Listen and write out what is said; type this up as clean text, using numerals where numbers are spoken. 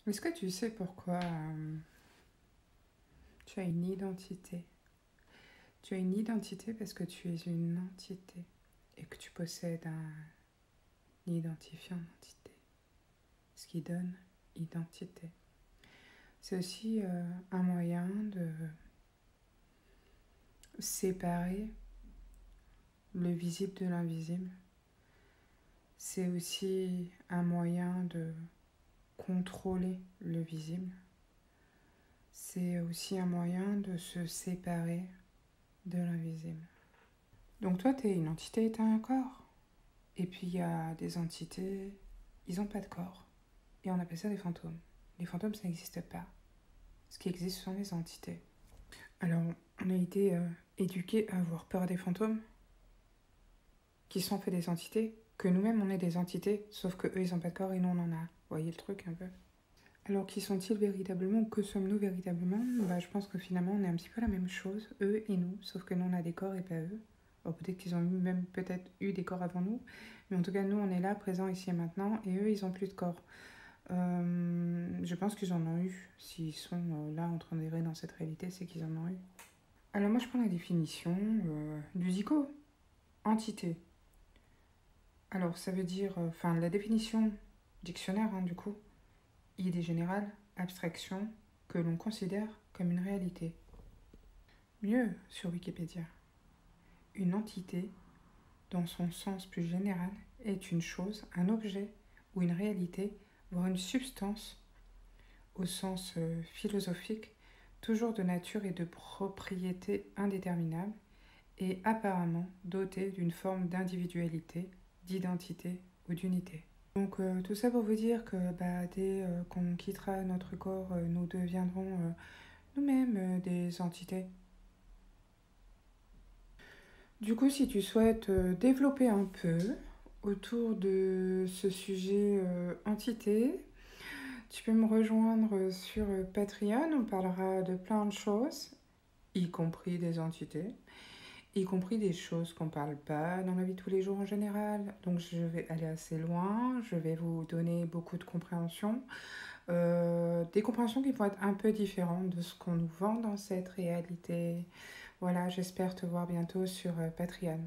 Est-ce que tu sais pourquoi tu as une identité? Tu as une identité parce que tu es une entité et que tu possèdes un identifiant d'entité, ce qui donne identité. C'est aussi un moyen de séparer le visible de l'invisible. C'est aussi un moyen de contrôler le visible. C'est aussi un moyen de se séparer de l'invisible. Donc toi, tu es une entité et tu as un corps. Et puis il y a des entités, ils n'ont pas de corps. Et on appelle ça des fantômes. Les fantômes, ça n'existe pas. Ce qui existe, ce sont les entités. Alors, on a été éduqués à avoir peur des fantômes, qui sont faits des entités, que nous-mêmes, on est des entités, sauf que eux, ils n'ont pas de corps et nous, on en a. Vous voyez le truc un peu? Alors, qui sont-ils véritablement ou que sommes-nous véritablement? Je pense que finalement, on est un petit peu la même chose, eux et nous, sauf que nous, on a des corps et pas eux. Alors, peut-être qu'ils ont même peut-être eu des corps avant nous, mais en tout cas, nous, on est là, présents ici et maintenant, et eux, ils n'ont plus de corps. Je pense qu'ils en ont eu. S'ils sont là en train d'errer dans cette réalité, c'est qu'ils en ont eu. Alors moi je prends la définition du dico, entité. Alors ça veut dire, la définition dictionnaire du coup, idée générale, abstraction, que l'on considère comme une réalité. Mieux sur Wikipédia, une entité, dans son sens plus général, est une chose, un objet ou une réalité, voire une substance au sens philosophique, toujours de nature et de propriété indéterminable, et apparemment dotée d'une forme d'individualité, d'identité ou d'unité. Donc tout ça pour vous dire que dès qu'on quittera notre corps, nous deviendrons nous-mêmes des entités. Du coup, si tu souhaites développer un peu autour de ce sujet entité, tu peux me rejoindre sur Patreon, on parlera de plein de choses, y compris des entités, y compris des choses qu'on ne parle pas dans la vie de tous les jours en général. Donc je vais aller assez loin, je vais vous donner beaucoup de compréhension, des compréhensions qui vont être un peu différentes de ce qu'on nous vend dans cette réalité. Voilà, j'espère te voir bientôt sur Patreon.